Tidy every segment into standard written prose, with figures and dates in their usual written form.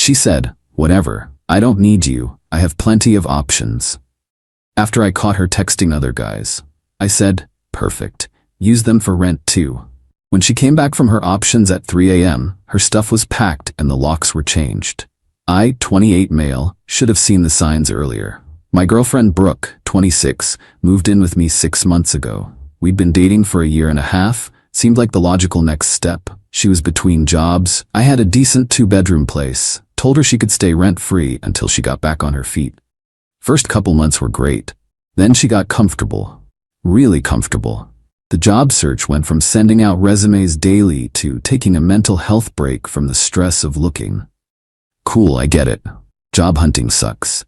She said, "Whatever, I don't need you, I have plenty of options." After I caught her texting other guys, I said, "Perfect, use them for rent too." When she came back from her options at 3 a.m., her stuff was packed and the locks were changed. I, 28 male, should have seen the signs earlier. My girlfriend Brooke, 26, moved in with me 6 months ago. We'd been dating for a year and a half, seemed like the logical next step. She was between jobs. I had a decent 2-bedroom place, told her she could stay rent-free until she got back on her feet. First couple months were great. Then she got comfortable. Really comfortable. The job search went from sending out resumes daily to taking a mental health break from the stress of looking. Cool, I get it. Job hunting sucks.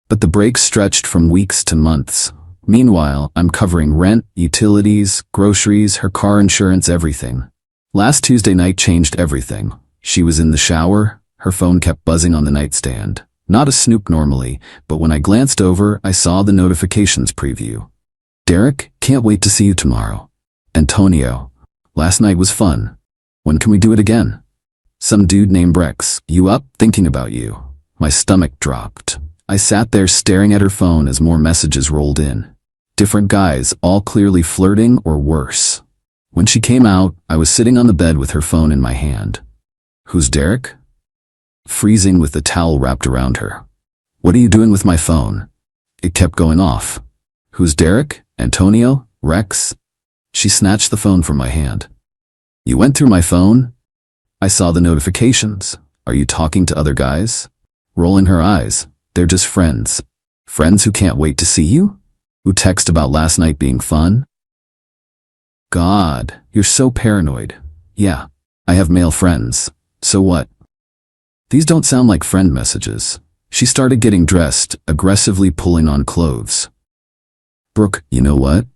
But the break stretched from weeks to months. Meanwhile, I'm covering rent, utilities, groceries, her car insurance, everything. Last Tuesday night changed everything. She was in the shower, her phone kept buzzing on the nightstand. Not a snoop normally, but when I glanced over, I saw the notifications preview. "Derek, can't wait to see you tomorrow. Antonio, last night was fun. When can we do it again? Some dude named Rex, you up? Thinking about you." My stomach dropped. I sat there staring at her phone as more messages rolled in. Different guys, all clearly flirting or worse. When she came out, I was sitting on the bed with her phone in my hand. "Who's Derek?" Freezing with the towel wrapped around her. "What are you doing with my phone?" It kept going off. "Who's Derek? Antonio? Rex?" She snatched the phone from my hand. "You went through my phone?" "I saw the notifications. Are you talking to other guys?" Rolling her eyes. "They're just friends." "Friends who can't wait to see you? Who text about last night being fun?" God, you're so paranoid. "Yeah, I have male friends. So what?" "These don't sound like friend messages." She started getting dressed, aggressively pulling on clothes. "Brooke, you know what?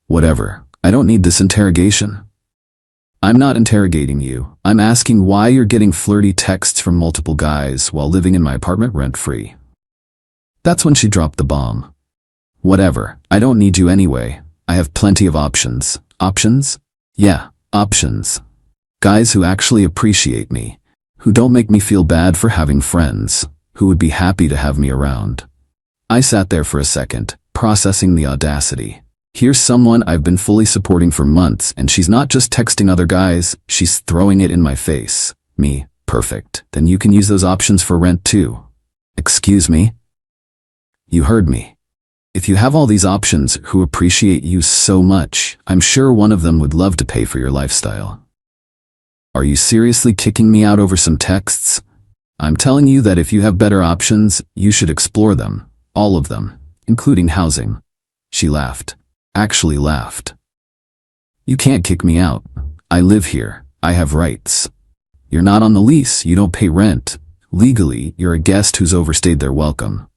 Whatever. I don't need this interrogation." "I'm not interrogating you. I'm asking why you're getting flirty texts from multiple guys while living in my apartment rent-free." That's when she dropped the bomb. "Whatever. I don't need you anyway. I have plenty of options." "Options?" "Yeah, options. Guys who actually appreciate me, who don't make me feel bad for having friends, who would be happy to have me around." I sat there for a second, processing the audacity. Here's someone I've been fully supporting for months, and she's not just texting other guys, she's throwing it in my face. Me, perfect. Then you can use those options for rent too. Excuse me? You heard me. If you have all these options who appreciate you so much, I'm sure one of them would love to pay for your lifestyle. Are you seriously kicking me out over some texts? I'm telling you that if you have better options, you should explore them. All of them, including housing. She laughed. Actually laughed. You can't kick me out. I live here. I have rights. You're not on the lease. You don't pay rent. Legally, you're a guest who's overstayed their welcome.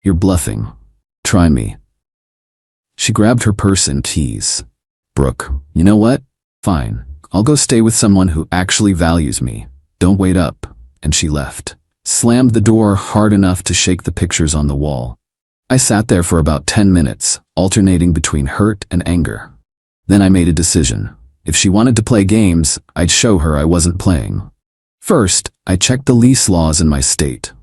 You're bluffing. Try me. She grabbed her purse and keys. Brooke, you know what? Fine. I'll go stay with someone who actually values me. Don't wait up. And she left. Slammed the door hard enough to shake the pictures on the wall. I sat there for about 10 minutes, alternating between hurt and anger. Then I made a decision. If she wanted to play games, I'd show her I wasn't playing. First, I checked the lease laws in my state.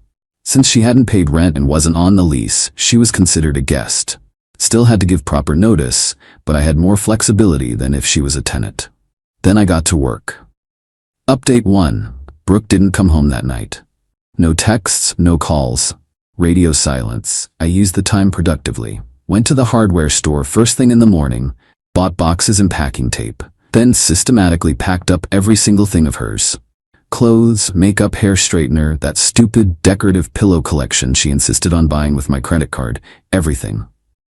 Since she hadn't paid rent and wasn't on the lease, she was considered a guest. Still had to give proper notice, but I had more flexibility than if she was a tenant. Then I got to work. Update 1. Brooke didn't come home that night. No texts, no calls. Radio silence. I used the time productively. Went to the hardware store first thing in the morning, bought boxes and packing tape, then systematically packed up every single thing of hers. Clothes, makeup, hair straightener, that stupid decorative pillow collection she insisted on buying with my credit card, everything.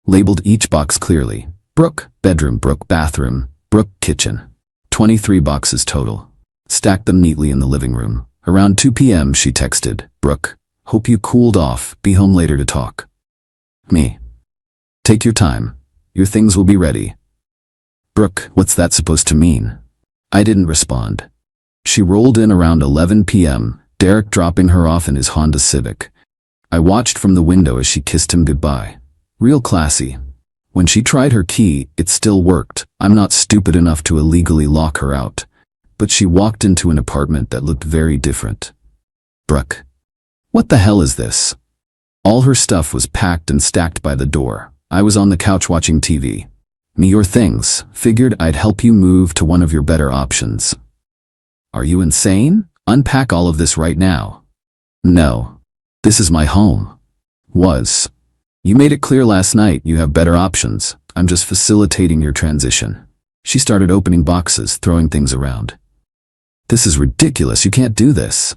Labeled each box clearly. Brooke, bedroom, Brooke, bathroom, Brooke, kitchen. 23 boxes total. Stacked them neatly in the living room. Around 2 p.m. she texted, Brooke, hope you cooled off, be home later to talk. Me. Take your time. Your things will be ready. Brooke, what's that supposed to mean? I didn't respond. She rolled in around 11 p.m., Derek dropping her off in his Honda Civic. I watched from the window as she kissed him goodbye. Real classy. When she tried her key, it still worked. I'm not stupid enough to illegally lock her out. But she walked into an apartment that looked very different. Brooke. What the hell is this? All her stuff was packed and stacked by the door. I was on the couch watching TV. Me your things. Figured I'd help you move to one of your better options. Are you insane? Unpack all of this right now. No. This is my home. Was. You made it clear last night you have better options. I'm just facilitating your transition. She started opening boxes, throwing things around. This is ridiculous. You can't do this.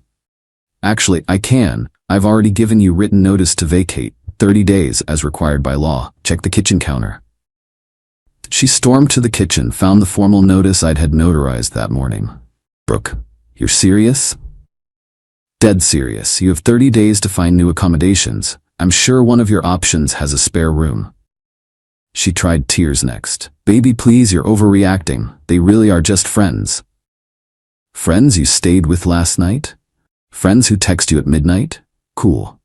Actually, I can. I've already given you written notice to vacate, 30 days as required by law. Check the kitchen counter. She stormed to the kitchen, found the formal notice I'd had notarized that morning. Brooke, you're serious? Dead serious. You have 30 days to find new accommodations. I'm sure one of your options has a spare room. She tried tears next. Baby, please, you're overreacting. They really are just friends. Friends you stayed with last night? Friends who text you at midnight? Cool.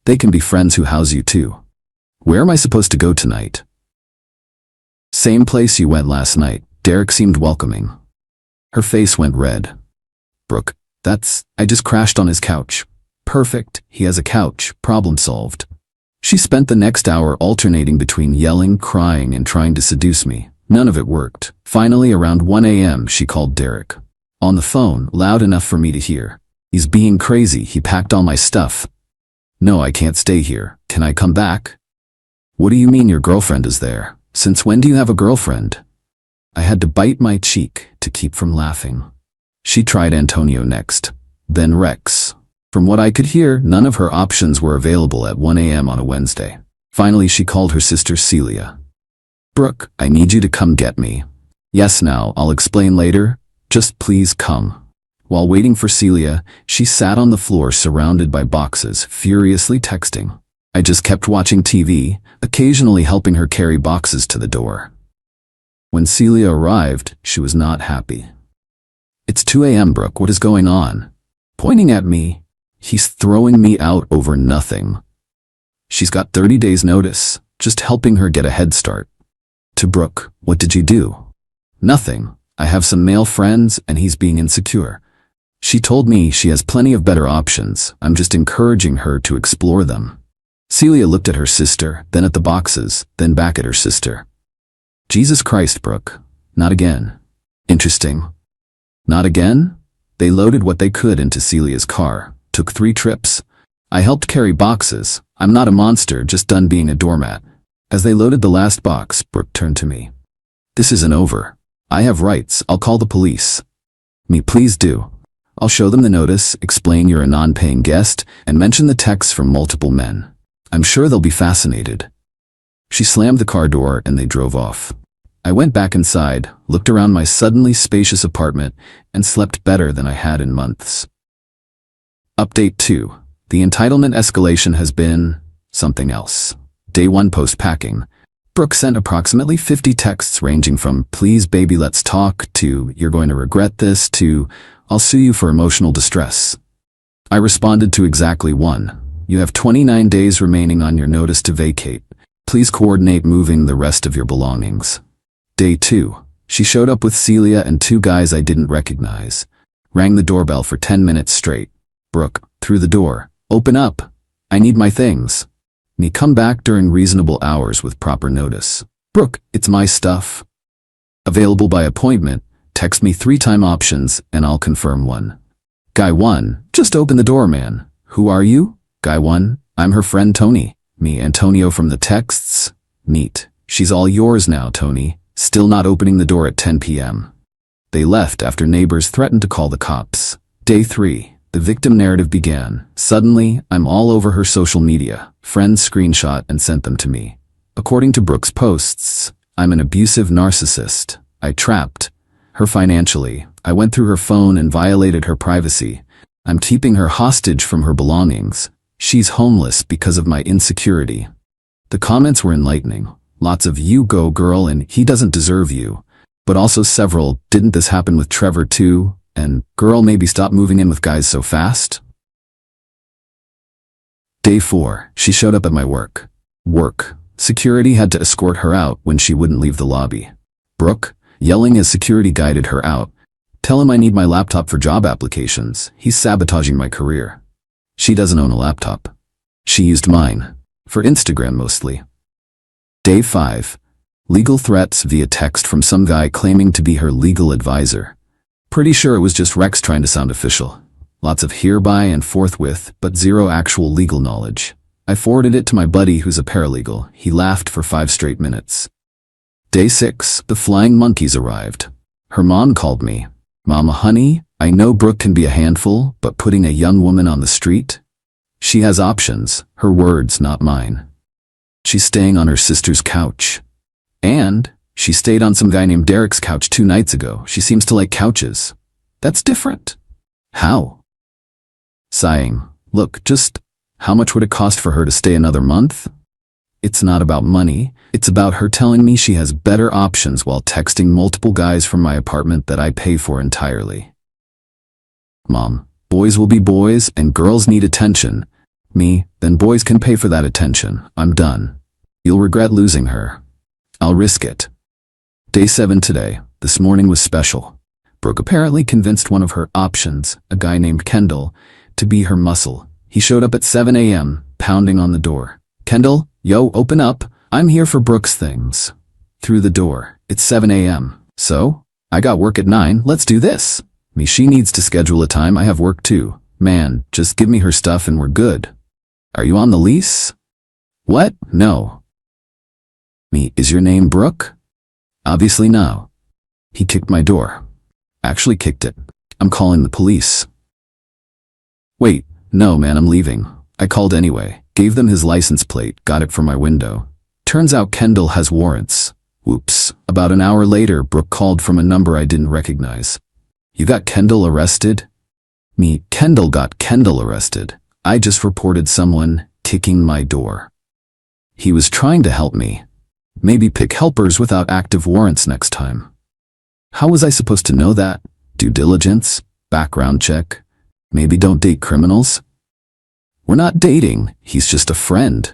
They can be friends who house you too. Where am I supposed to go tonight? Same place you went last night. Derek seemed welcoming. Her face went red. Brooke, I just crashed on his couch. Perfect, he has a couch, problem solved. She spent the next hour alternating between yelling, crying, and trying to seduce me. None of it worked. Finally, around 1 a.m., she called Derek. On the phone, loud enough for me to hear. He's being crazy, he packed all my stuff. No, I can't stay here. Can I come back? What do you mean your girlfriend is there? Since when do you have a girlfriend? I had to bite my cheek to keep from laughing. She tried Antonio next, then Rex. From what I could hear, none of her options were available at 1 a.m. on a Wednesday. Finally, she called her sister Celia. Brooke, I need you to come get me. Yes, now, I'll explain later. Just please come. While waiting for Celia, she sat on the floor surrounded by boxes, furiously texting. I just kept watching TV, occasionally helping her carry boxes to the door. When Celia arrived, she was not happy. It's 2 a.m., Brooke, what is going on? Pointing at me. He's throwing me out over nothing. She's got 30 days notice, just helping her get a head start. To Brooke, what did you do? Nothing. I have some male friends and he's being insecure. She told me she has plenty of better options. I'm just encouraging her to explore them. Celia looked at her sister, then at the boxes, then back at her sister. Jesus Christ, Brooke. Not again. Interesting. Not again? They loaded what they could into Celia's car. Took 3 trips. I helped carry boxes. I'm not a monster, just done being a doormat. As they loaded the last box, Brooke turned to me. This isn't over. I have rights. I'll call the police. Me, please do. I'll show them the notice, explain you're a non-paying guest, and mention the texts from multiple men. I'm sure they'll be fascinated. She slammed the car door and they drove off. I went back inside, looked around my suddenly spacious apartment, and slept better than I had in months. Update 2. The entitlement escalation has been something else. Day 1 post-packing. Brooke sent approximately 50 texts ranging from "please baby let's talk" to "you're going to regret this" to "I'll sue you for emotional distress." I responded to exactly one. You have 29 days remaining on your notice to vacate. Please coordinate moving the rest of your belongings. Day 2. She showed up with Celia and 2 guys I didn't recognize. Rang the doorbell for 10 minutes straight. Brooke, through the door. Open up. I need my things. Me, come back during reasonable hours with proper notice. Brooke, it's my stuff. Available by appointment. Text me 3-time options and I'll confirm one. Guy 1, just open the door, man. Who are you? Guy 1, I'm her friend Tony. Me, Antonio from the texts. Neat. She's all yours now, Tony. Still not opening the door at 10 p.m. They left after neighbors threatened to call the cops. Day 3. The victim narrative began. Suddenly, I'm all over her social media. Friends screenshot and sent them to me. According to Brooke's posts, I'm an abusive narcissist. I trapped her financially. I went through her phone and violated her privacy. I'm keeping her hostage from her belongings. She's homeless because of my insecurity. The comments were enlightening. Lots of "you go girl" and "he doesn't deserve you." But also several "didn't this happen with Trevor too?" and "girl, maybe stop moving in with guys so fast." Day 4. She showed up at my work. Security had to escort her out when she wouldn't leave the lobby. Brooke, yelling as security guided her out. Tell him I need my laptop for job applications. He's sabotaging my career. She doesn't own a laptop. She used mine. For Instagram mostly. Day 5. Legal threats via text from some guy claiming to be her legal advisor. Pretty sure it was just Rex trying to sound official. Lots of hereby and forthwith, but zero actual legal knowledge. I forwarded it to my buddy who's a paralegal. He laughed for 5 straight minutes. Day 6. The flying monkeys arrived. Her mom called me. Mama honey, I know Brooke can be a handful, but putting a young woman on the street? She has options. Her words, not mine. She's staying on her sister's couch. And she stayed on some guy named Derek's couch 2 nights ago. She seems to like couches. That's different. How? Sighing. Look, just how much would it cost for her to stay another month? It's not about money. It's about her telling me she has better options while texting multiple guys from my apartment that I pay for entirely. Mom, boys will be boys and girls need attention. Me, then boys can pay for that attention. I'm done. You'll regret losing her. I'll risk it. Day 7 today. This morning was special. Brooke apparently convinced one of her options, a guy named Kendall, to be her muscle. He showed up at 7 a.m., pounding on the door. Kendall, yo, open up. I'm here for Brooke's things. Through the door. It's 7 a.m. So? I got work at 9. Let's do this. Me, she needs to schedule a time. I have work too. Man, just give me her stuff and we're good. Are you on the lease? What? No. Me, is your name Brooke? Obviously no. He kicked my door. Actually kicked it. I'm calling the police. Wait, no man, I'm leaving. I called anyway. Gave them his license plate, got it from my window. Turns out Kendall has warrants. Whoops. About an hour later, Brooke called from a number I didn't recognize. You got Kendall arrested? Me, Kendall got Kendall arrested. I just reported someone kicking my door. He was trying to help me. Maybe pick helpers without active warrants next time. How was I supposed to know that? Due diligence? Background check? Maybe don't date criminals? We're not dating. He's just a friend.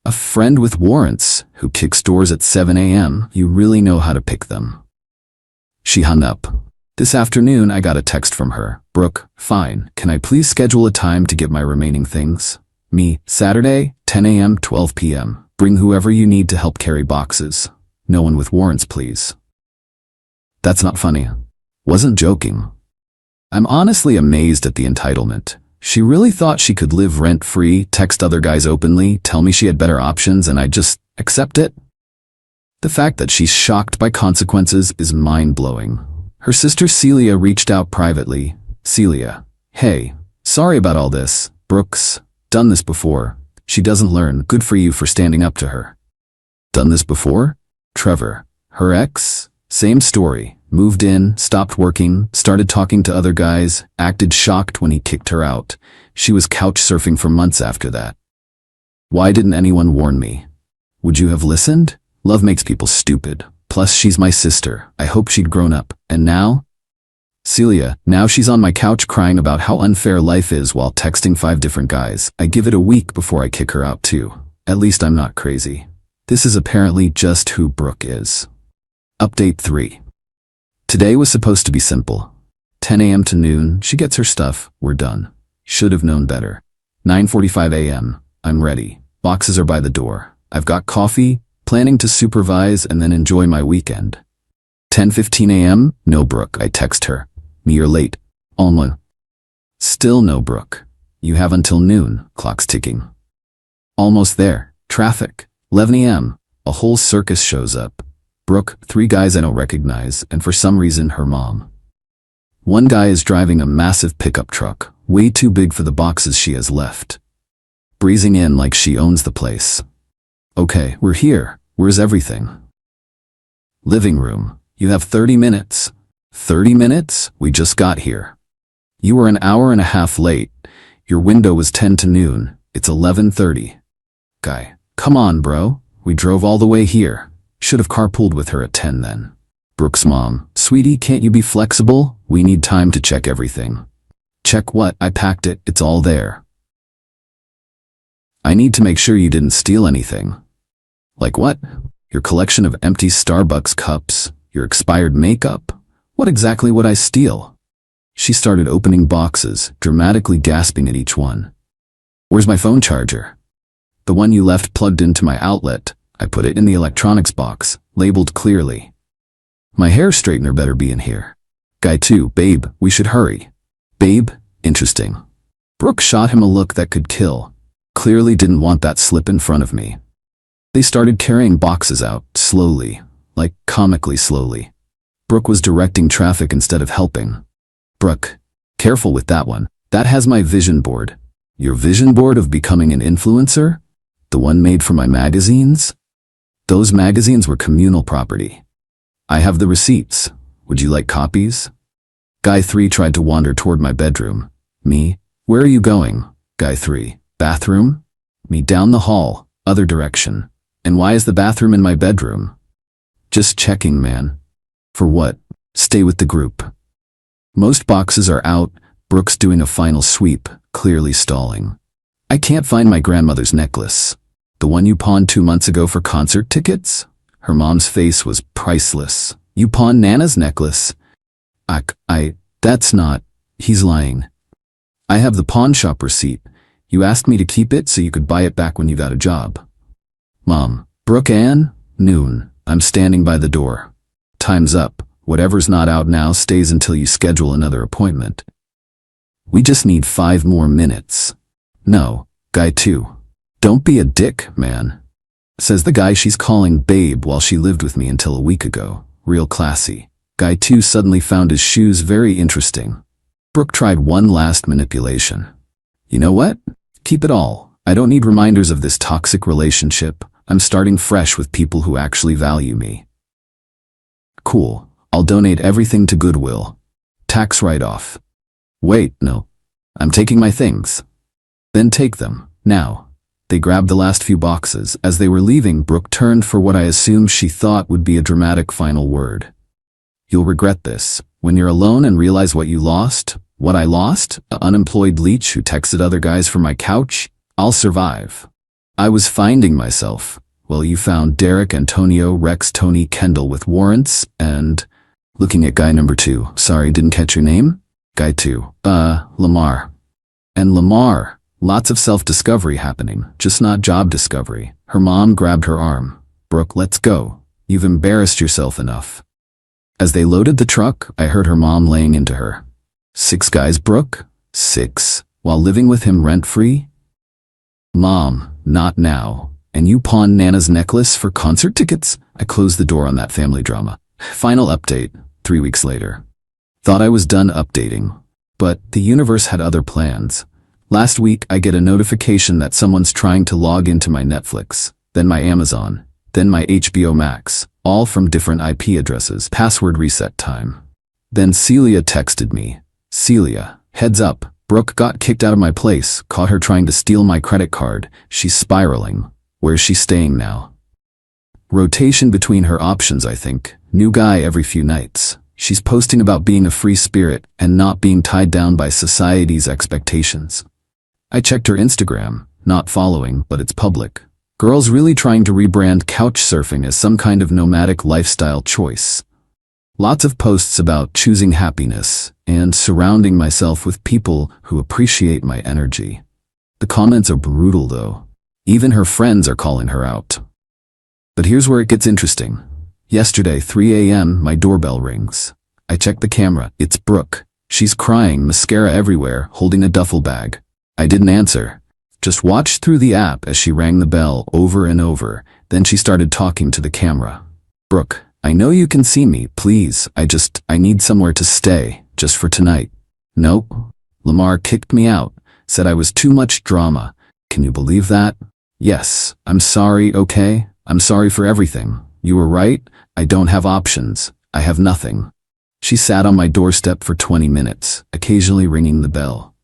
A friend with warrants who kicks doors at 7 a.m. You really know how to pick them. She hung up. This afternoon I got a text from her. Brooke, fine. Can I please schedule a time to get my remaining things? Me, Saturday, 10 a.m., 12 p.m. Bring whoever you need to help carry boxes. No one with warrants, please. That's not funny. Wasn't joking. I'm honestly amazed at the entitlement. She really thought she could live rent-free, text other guys openly, tell me she had better options, and I'd just accept it? The fact that she's shocked by consequences is mind-blowing. Her sister Celia reached out privately. Celia, hey, sorry about all this. Brooke's done this before. She doesn't learn. Good for you for standing up to her. Done this before? Trevor, her ex? Same story. Moved in, stopped working, started talking to other guys, acted shocked when he kicked her out. She was couch surfing for months after that. Why didn't anyone warn me? Would you have listened? Love makes people stupid. Plus, she's my sister. I hope she'd grown up. And now? Celia, now she's on my couch crying about how unfair life is while texting 5 different guys. I give it a week before I kick her out too. At least I'm not crazy. This is apparently just who Brooke is. Update 3. Today was supposed to be simple. 10 a.m. to noon, she gets her stuff, we're done. Should have known better. 9:45 a.m. I'm ready. Boxes are by the door. I've got coffee, planning to supervise and then enjoy my weekend. 10:15 a.m. No Brooke. I text her. Me, you're late. Alma. Still no Brooke. You have until noon. Clock's ticking. Almost there. Traffic. 11 a.m. A whole circus shows up. Brooke, 3 guys I don't recognize, and for some reason her mom. One guy is driving a massive pickup truck, way too big for the boxes she has left. Breezing in like she owns the place. Okay, we're here. Where's everything? Living room. You have 30 minutes. 30 minutes? We just got here. You were an hour and a half late. Your window was 10 to noon. It's 11:30. Guy, come on, bro. We drove all the way here. Should have carpooled with her at 10 then. Brooke's mom, sweetie, can't you be flexible? We need time to check everything. Check what? I packed it. It's all there. I need to make sure you didn't steal anything. Like what? Your collection of empty Starbucks cups? Your expired makeup? What exactly would I steal? She started opening boxes, dramatically gasping at each one. Where's my phone charger? The one you left plugged into my outlet. I put it in the electronics box, labeled clearly. My hair straightener better be in here. Guy 2, babe, we should hurry. Babe, interesting. Brooke shot him a look that could kill. Clearly didn't want that slip in front of me. They started carrying boxes out, slowly, like comically slowly. Brooke was directing traffic instead of helping. Brooke, careful with that one. That has my vision board. Your vision board of becoming an influencer? The one made for my magazines? Those magazines were communal property. I have the receipts. Would you like copies? Guy 3 tried to wander toward my bedroom. Me, where are you going? Guy 3, bathroom? Me, down the hall, other direction. And why is the bathroom in my bedroom? Just checking, man. For what? Stay with the group. Most boxes are out. Brooke's doing a final sweep, clearly stalling. I can't find my grandmother's necklace. The one you pawned 2 months ago for concert tickets? Her mom's face was priceless. You pawned Nana's necklace? That's not. He's lying. I have the pawn shop receipt. You asked me to keep it so you could buy it back when you got a job. Mom, Brooke Ann? Noon. I'm standing by the door. Time's up. Whatever's not out now stays until you schedule another appointment. We just need 5 more minutes. No, Guy 2. Don't be a dick, man. Says the guy she's calling babe while she lived with me until a week ago. Real classy. Guy 2 suddenly found his shoes very interesting. Brooke tried one last manipulation. You know what? Keep it all. I don't need reminders of this toxic relationship. I'm starting fresh with people who actually value me. Cool. I'll donate everything to Goodwill. Tax write-off. Wait, no. I'm taking my things. Then take them, now. They grabbed the last few boxes. As they were leaving, Brooke turned for what I assumed she thought would be a dramatic final word. You'll regret this. When you're alone and realize what you lost, what I lost, an unemployed leech who texted other guys from my couch, I'll survive. I was finding myself. Well, you found Derek, Antonio, Rex, Tony, Kendall with warrants, and... Looking at guy number 2. Sorry, didn't catch your name? Guy 2. Lamar. And Lamar. Lots of self-discovery happening, just not job discovery. Her mom grabbed her arm. Brooke, let's go. You've embarrassed yourself enough. As they loaded the truck, I heard her mom laying into her. 6 guys, Brooke? 6. While living with him rent-free? Mom, not now. And you pawned Nana's necklace for concert tickets? I closed the door on that family drama. Final update, 3 weeks later. Thought I was done updating. But the universe had other plans. Last week, I get a notification that someone's trying to log into my Netflix, then my Amazon, then my HBO Max, all from different IP addresses. Password reset time. Then Celia texted me. Celia, heads up. Brooke got kicked out of my place, caught her trying to steal my credit card. She's spiraling. Where's she staying now? Rotation between her options, I think. New guy every few nights. She's posting about being a free spirit and not being tied down by society's expectations. I checked her Instagram, not following, but it's public. Girl's really trying to rebrand couch surfing as some kind of nomadic lifestyle choice. Lots of posts about choosing happiness and surrounding myself with people who appreciate my energy. The comments are brutal though. Even her friends are calling her out. But here's where it gets interesting. Yesterday, 3 a.m., my doorbell rings. I check the camera. It's Brooke. She's crying, mascara everywhere, holding a duffel bag. I didn't answer. Just watched through the app as she rang the bell over and over. Then she started talking to the camera. Brooke, I know you can see me, please. I need somewhere to stay, just for tonight. Nope. Lamar kicked me out, said I was too much drama. Can you believe that? Yes, I'm sorry, okay? I'm sorry for everything. You were right. I don't have options. I have nothing. She sat on my doorstep for 20 minutes, occasionally ringing the bell.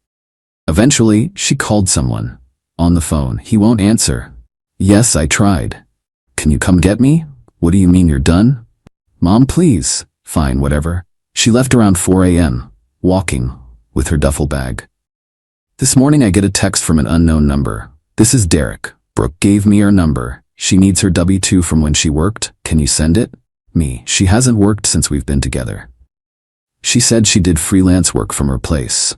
Eventually, she called someone. On the phone, he won't answer. Yes, I tried. Can you come get me? What do you mean you're done? Mom, please. Fine, whatever. She left around 4 a.m., walking, with her duffel bag. This morning I get a text from an unknown number. This is Derek. Brooke gave me her number. She needs her W-2 from when she worked. Can you send it? Me. She hasn't worked since we've been together. She said she did freelance work from her place.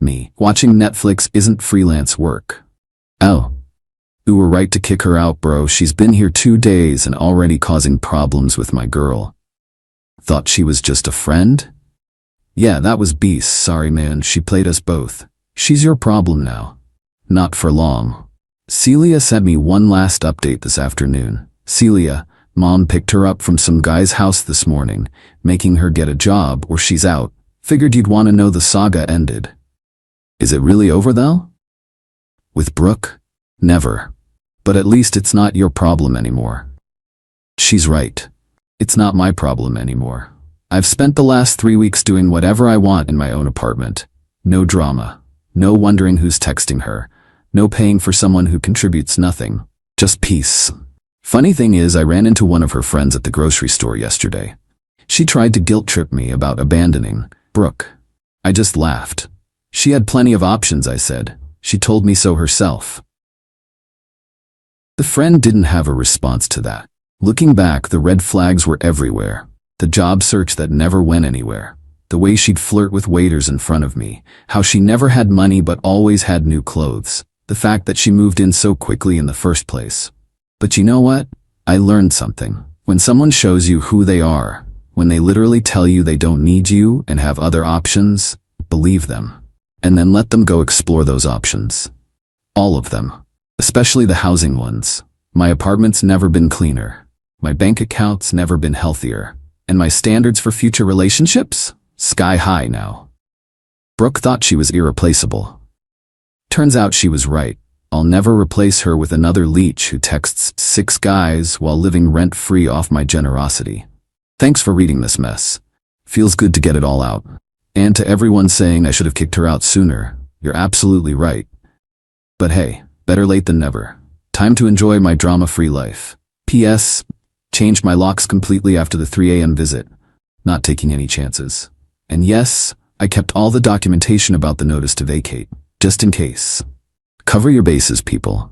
Me. Watching Netflix isn't freelance work. Oh. You were right to kick her out, bro. She's been here 2 days and already causing problems with my girl. Thought she was just a friend? Yeah, that was beast. Sorry, man. She played us both. She's your problem now. Not for long. Celia sent me one last update this afternoon. Celia, Mom picked her up from some guy's house this morning, making her get a job or she's out. Figured you'd want to know the saga ended. Is it really over though? With Brooke? Never. But at least it's not your problem anymore. She's right. It's not my problem anymore. I've spent the last 3 weeks doing whatever I want in my own apartment. No drama. No wondering who's texting her. No paying for someone who contributes nothing. Just peace. Funny thing is, I ran into one of her friends at the grocery store yesterday. She tried to guilt trip me about abandoning Brooke. I just laughed. She had plenty of options, I said. She told me so herself. The friend didn't have a response to that. Looking back, the red flags were everywhere. The job search that never went anywhere. The way she'd flirt with waiters in front of me. How she never had money but always had new clothes. The fact that she moved in so quickly in the first place. But you know what? I learned something. When someone shows you who they are, when they literally tell you they don't need you and have other options, believe them. And then let them go explore those options. All of them. Especially the housing ones. My apartment's never been cleaner. My bank account's never been healthier. And my standards for future relationships? Sky high now. Brooke thought she was irreplaceable. Turns out she was right. I'll never replace her with another leech who texts 6 guys while living rent-free off my generosity. Thanks for reading this mess. Feels good to get it all out. And to everyone saying I should have kicked her out sooner, you're absolutely right. But hey, better late than never. Time to enjoy my drama-free life. P.S. Changed my locks completely after the 3 a.m. visit. Not taking any chances. And yes, I kept all the documentation about the notice to vacate, just in case. Cover your bases, people.